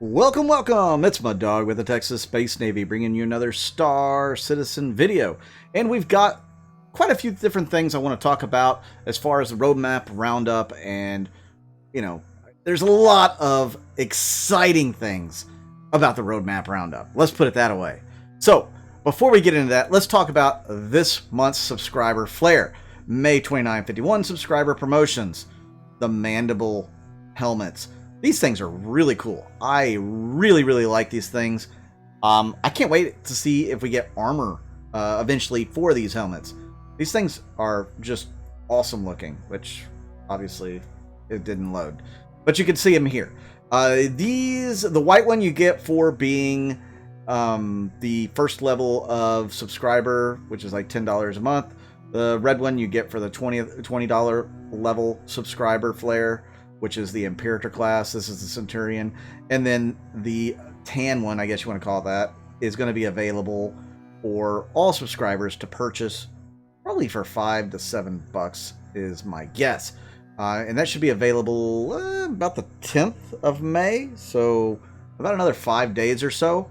Welcome, welcome! It's my dog with the Texas Space Navy bringing you another Star Citizen video. And we've got quite a few different things I want to talk about as far as the Roadmap Roundup, and, there's a lot of exciting things about the Roadmap Roundup. Let's put it that way. So, before we get into that, let's talk about this month's subscriber flare. May 2951 subscriber promotions. The Mandible helmets. These things are really cool. I really like these things. I can't wait to see if we get armor eventually for these helmets. These things are just awesome looking, which obviously it didn't load. But you can see them here. The white one you get for being the first level of subscriber, which is like $10 a month. The red one you get for the $20 level subscriber flare, which is the Imperator class. This is the Centurion. And then the tan one, I guess you want to call it that, is going to be available for all subscribers to purchase probably for $5 to $7 is my guess. And that should be available about the 10th of May. So about another 5 days or so.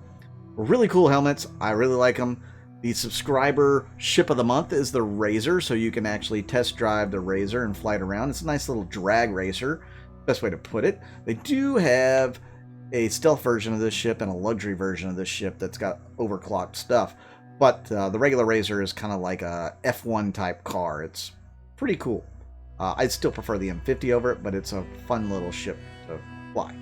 Really cool helmets. I really like them. The subscriber ship of the month is the Razor, so you can actually test drive the Razor and fly it around. It's a nice little drag racer, best way to put it. They do have a stealth version of this ship and a luxury version of this ship that's got overclocked stuff, but the regular Razor is kind of like a F1 type car. It's pretty cool. I'd still prefer the M50 over it, but it's a fun little ship to fly.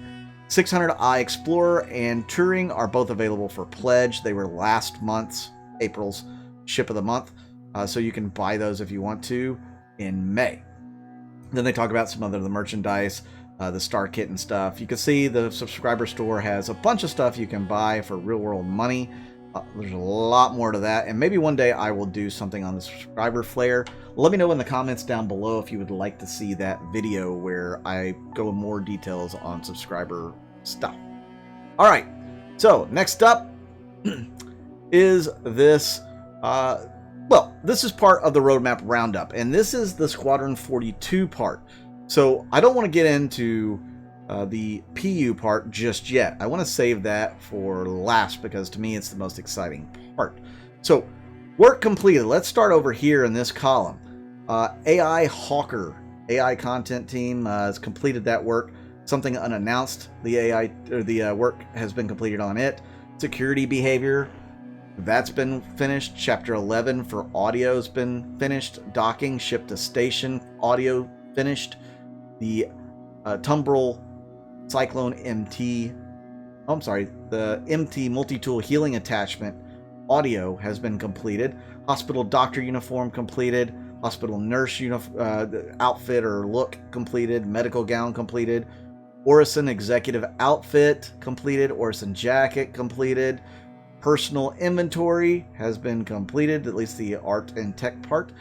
600i Explorer and Touring are both available for pledge. They were last month's, April's ship of the month, so you can buy those if you want to in May. Then they talk about some other of the merchandise, the Star Kit and stuff. You can see the subscriber store has a bunch of stuff you can buy for real world money. There's a lot more to that, and maybe one day I will do something on the subscriber flare. Let me know in the comments down below if you would like to see that video where I go in more details on subscriber stuff. All right, so next up is this, this is part of the Roadmap Roundup, and this is the Squadron 42 part. So I don't want to get into the PU part just yet. I want to save that for last because to me it's the most exciting part. So work completed. Let's start over here in this column. AI Hawker, AI content team has completed that work. Something unannounced. The AI or the work has been completed on it. Security behavior. That's been finished. Chapter 11 for audio has been finished. Docking, ship to station, audio finished. The Tumbrel Cyclone MT, the MT multi-tool healing attachment audio has been completed. Hospital doctor uniform completed. Hospital nurse outfit or look completed. Medical gown completed. Orison executive outfit completed. Orison jacket completed. Personal inventory has been completed, at least the art and tech part.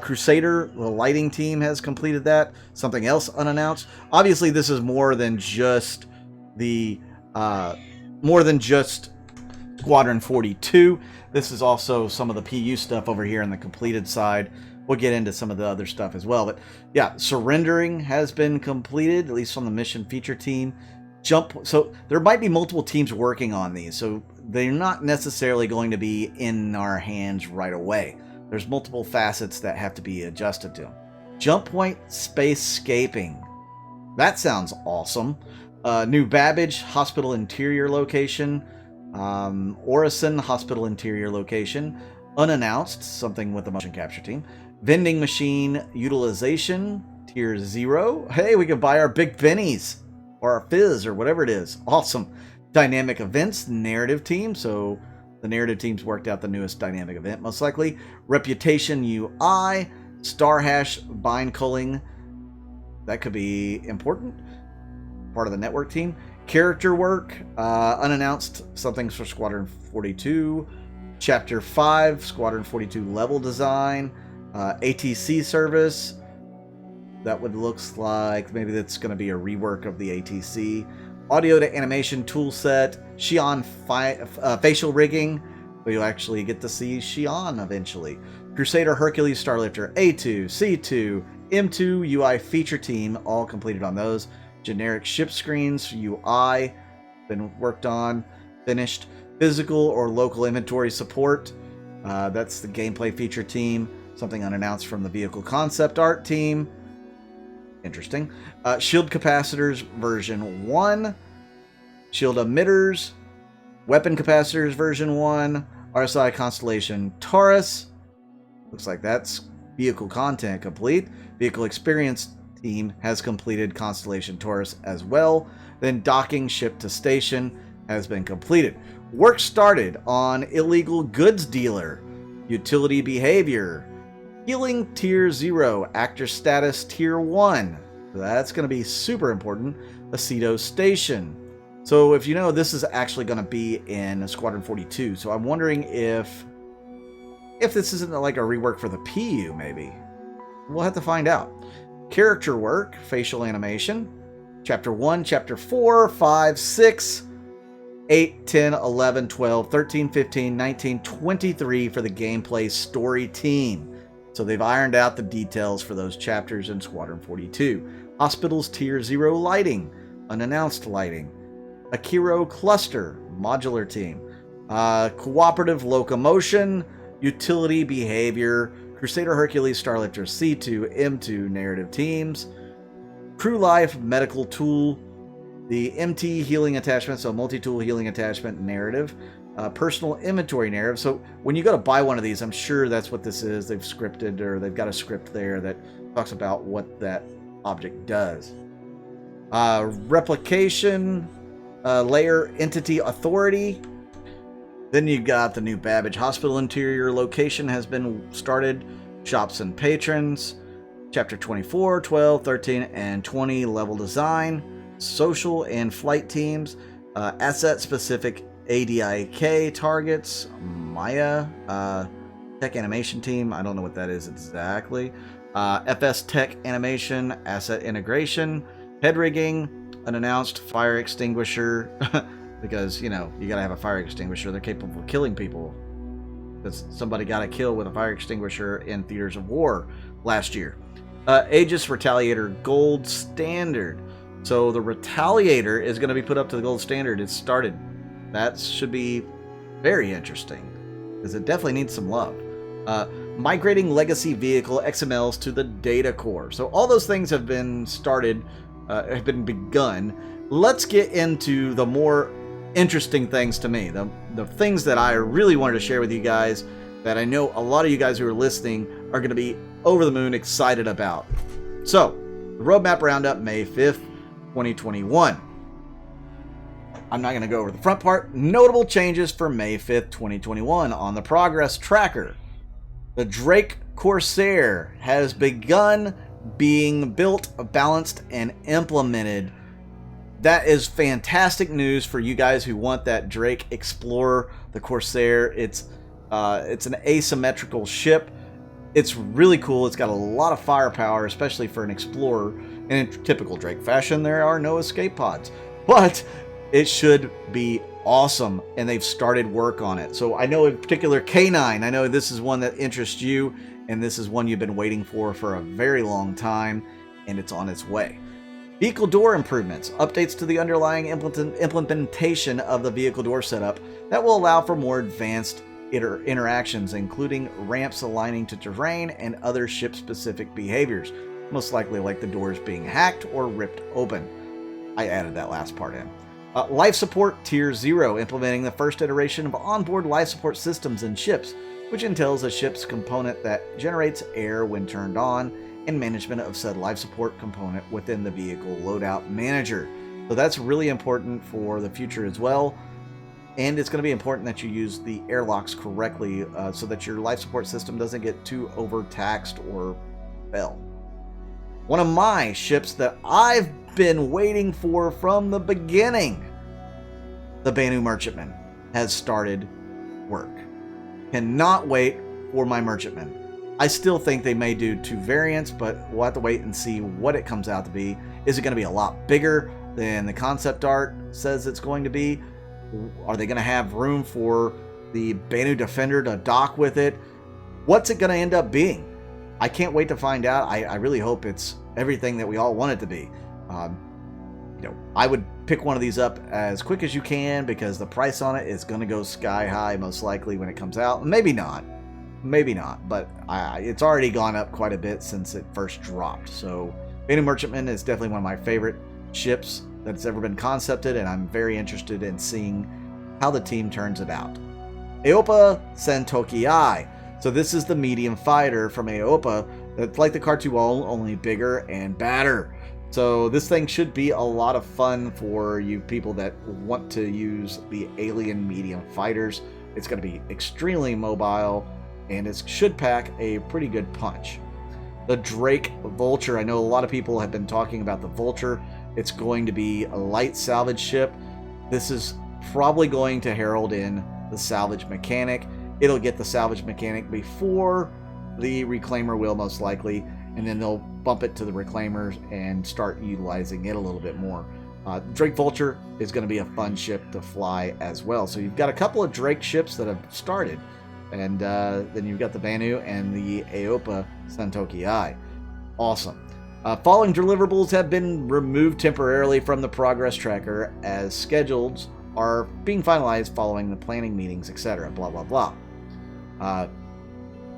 Crusader, the lighting team, has completed that. Something else unannounced. Obviously, this is more than just the Squadron 42. This is also some of the PU stuff over here on the completed side. We'll get into some of the other stuff as well. But yeah, surrendering has been completed, at least on the mission feature team. So there might be multiple teams working on these, so they're not necessarily going to be in our hands right away. There's multiple facets that have to be adjusted to. Jump point spacescaping. That sounds awesome. New Babbage Hospital Interior location. Orison Hospital Interior location. Unannounced, something with the motion capture team. Vending machine utilization, tier 0. Hey, we can buy our Big Bennies. Or our Fizz, or whatever it is. Awesome. Dynamic events, narrative team. So the narrative team's worked out the newest dynamic event, most likely. Reputation UI, star hash bind culling. That could be important. Part of the network team. Character work, unannounced. Something's for Squadron 42. Chapter 5, Squadron 42 level design. ATC service. That would looks like maybe that's going to be a rework of the ATC. Audio to animation tool set. Xi'an facial rigging. We'll actually get to see Xi'an eventually. Crusader, Hercules, Starlifter, A2, C2, M2, UI feature team, all completed on those. Generic ship screens, UI, been worked on, finished. Physical or local inventory support. That's the gameplay feature team. Something unannounced from the vehicle concept art team. Interesting. Shield capacitors version 1. Shield emitters. Weapon capacitors version 1. RSI Constellation Taurus. Looks like that's vehicle content complete. Vehicle experience team has completed Constellation Taurus as well. Then docking ship to station has been completed. Work started on illegal goods dealer. Utility behavior. Healing tier 0. Actor status tier 1. That's going to be super important. Aceto station. So if you know, this is actually going to be in Squadron 42. So I'm wondering if this isn't like a rework for the PU, maybe. We'll have to find out. Character work, facial animation. Chapter 1, Chapter 4, 5, 6, 8, 10, 11, 12, 13, 15, 19, 23 for the gameplay story team. So they've ironed out the details for those chapters in Squadron 42. Hospitals Tier 0 lighting, unannounced lighting. Akiro Cluster, modular team. Cooperative locomotion, utility behavior, Crusader Hercules Starlifter C2, M2 narrative teams. Crew life medical tool, the MT healing attachment, so multi-tool healing attachment narrative. Personal inventory narrative. So when you go to buy one of these, I'm sure that's what this is. They've scripted, or they've got a script there that talks about what that object does. Replication layer entity authority. Then you got the new Babbage Hospital interior location has been started. Shops and patrons. Chapter 24, 12, 13, and 20 level design. Social and flight teams. Asset specific ADIK targets. Maya. Tech animation team. I don't know what that is exactly. FS Tech animation. Asset integration. Head rigging. Unannounced fire extinguisher. Because, you know, you gotta have a fire extinguisher. They're capable of killing people. Because somebody got a kill with a fire extinguisher in Theaters of War last year. Aegis Retaliator Gold Standard. So the Retaliator is going to be put up to the Gold Standard. It's started. That should be very interesting. Because it definitely needs some love. Migrating Legacy Vehicle XMLs to the Data Core. So all those things have been started, have been begun. Let's get into the more interesting things to me, the things that I really wanted to share with you guys, that I know a lot of you guys who are listening are going to be over the moon excited about. So, the Roadmap Roundup, May 5th, 2021. I'm not going to go over the front part. Notable changes for May 5th, 2021 on the progress tracker. The Drake Corsair has begun being built, balanced, and implemented. That is fantastic news for you guys who want that Drake Explorer, the Corsair. It's an asymmetrical ship. It's really cool. It's got a lot of firepower, especially for an Explorer. And in typical Drake fashion, there are no escape pods. But it should be awesome, and they've started work on it. So I know in particular K9, I know this is one that interests you, and this is one you've been waiting for a very long time, and it's on its way. Vehicle door improvements, updates to the underlying implementation of the vehicle door setup that will allow for more advanced interactions, including ramps aligning to terrain and other ship-specific behaviors, most likely like the doors being hacked or ripped open. I added that last part in. Life support Tier 0, implementing the first iteration of onboard life support systems in ships, which entails a ship's component that generates air when turned on, and management of said life support component within the vehicle loadout manager. So that's really important for the future as well. And it's going to be important that you use the airlocks correctly so that your life support system doesn't get too overtaxed or fail. One of my ships that I've been waiting for from the beginning, the Banu Merchantman, has started work. Cannot wait for my Merchantman. I still think they may do 2 variants, but we'll have to wait and see what it comes out to be. Is it going to be a lot bigger than the concept art says it's going to be? Are they going to have room for the Banu Defender to dock with it? What's it going to end up being? I can't wait to find out. I really hope it's everything that we all want it to be. I would pick one of these up as quick as you can, because the price on it is going to go sky high most likely when it comes out. Maybe not, but it's already gone up quite a bit since it first dropped. So Banu Merchantman is definitely one of my favorite ships that's ever been concepted, and I'm very interested in seeing how the team turns it out. Aopa Santoki I. So this is the medium fighter from Aopa. It's like the Kar-2-Ul, only bigger and badder. So this thing should be a lot of fun for you people that want to use the alien medium fighters. It's going to be extremely mobile, and it should pack a pretty good punch. The Drake Vulture. I know a lot of people have been talking about the Vulture. It's going to be a light salvage ship. This is probably going to herald in the salvage mechanic. It'll get the salvage mechanic before the reclaimer will, most likely, and then they'll bump it to the reclaimers and start utilizing it a little bit more. Drake Vulture is going to be a fun ship to fly as well. So you've got a couple of Drake ships that have started, and then you've got the Banu and the Aopa Santoki I. Awesome. Following deliverables have been removed temporarily from the progress tracker as schedules are being finalized following the planning meetings, etc. Blah, blah, blah.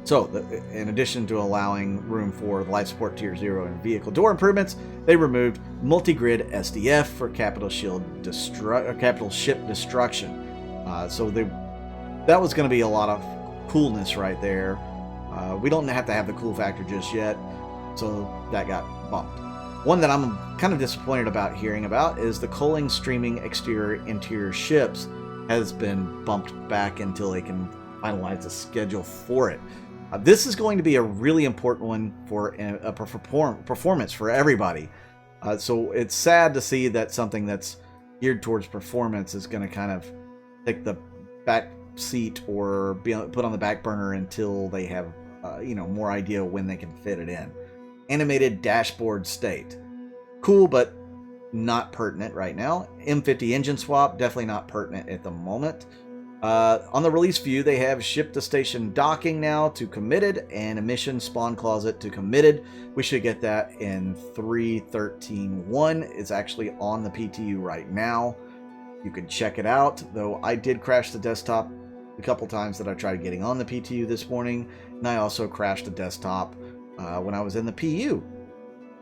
So, in addition to allowing room for the life support tier 0 and vehicle door improvements, they removed multi-grid SDF for capital ship destruction. So that was going to be a lot of coolness right there. We don't have to have the cool factor just yet, so that got bumped. One that I'm kind of disappointed about hearing about is the coaling streaming exterior-interior ships has been bumped back until they can finalize a schedule for it. This is going to be a really important one for a performance for everybody. So it's sad to see that something that's geared towards performance is going to kind of take the back seat or be put on the back burner until they have more idea when they can fit it in. Animated dashboard state. Cool, but not pertinent right now. M50 engine swap, definitely not pertinent at the moment. On the release view, they have ship to station docking now to committed and emission spawn closet to committed. We should get that in 3.13.1. It's actually on the PTU right now. You can check it out, though I did crash the desktop a couple times that I tried getting on the PTU this morning, and I also crashed the desktop when I was in the PU.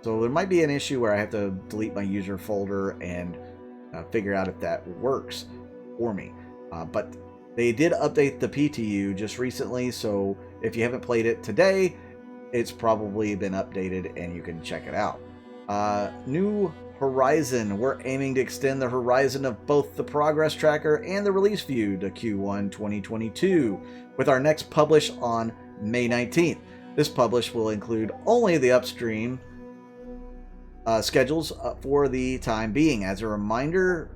So there might be an issue where I have to delete my user folder and figure out if that works for me. But they did update the PTU just recently, so if you haven't played it today, it's probably been updated and you can check it out. New horizon. We're aiming to extend the horizon of both the progress tracker and the release view to Q1 2022 with our next publish on May 19th. This publish will include only the upstream schedules for the time being. As a reminder,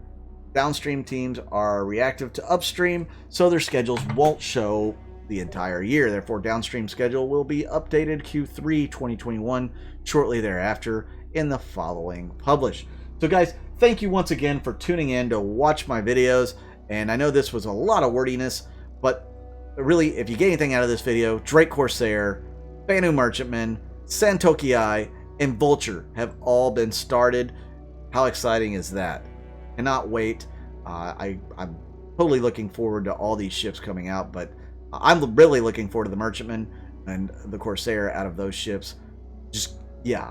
downstream teams are reactive to upstream, so their schedules won't show the entire year. Therefore, downstream schedule will be updated Q3 2021 shortly thereafter in the following publish. So guys, thank you once again for tuning in to watch my videos. And I know this was a lot of wordiness, but really, if you get anything out of this video, Drake Corsair, Banu Merchantman, Santoki I, and Vulture have all been started. How exciting is that? Cannot wait. I'm totally looking forward to all these ships coming out, but I'm really looking forward to the Merchantman and the Corsair out of those ships. Just, yeah,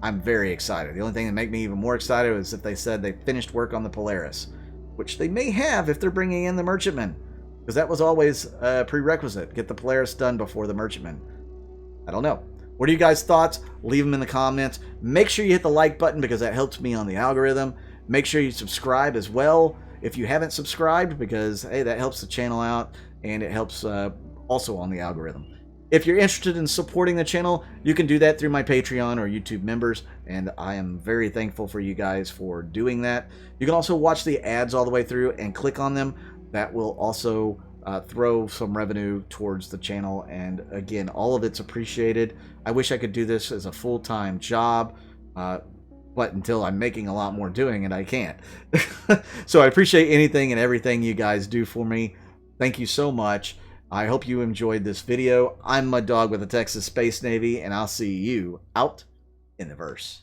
I'm very excited. The only thing that makes me even more excited is if they said they finished work on the Polaris, which they may have if they're bringing in the Merchantman, because that was always a prerequisite. Get the Polaris done before the Merchantman. I don't know. What are you guys' thoughts? Leave them in the comments. Make sure you hit the like button because that helps me on the algorithm. Make sure you subscribe as well if you haven't subscribed, because hey, that helps the channel out and it helps also on the algorithm. If you're interested in supporting the channel, you can do that through my Patreon or YouTube members, and I am very thankful for you guys for doing that. You can also watch the ads all the way through and click on them. That will also throw some revenue towards the channel, and again, all of it's appreciated. I wish I could do this as a full-time job, but until I'm making a lot more doing it, I can't. So I appreciate anything and everything you guys do for me. Thank you so much. I hope you enjoyed this video. I'm Mud Dog with the Texas Space Navy, and I'll see you out in the verse.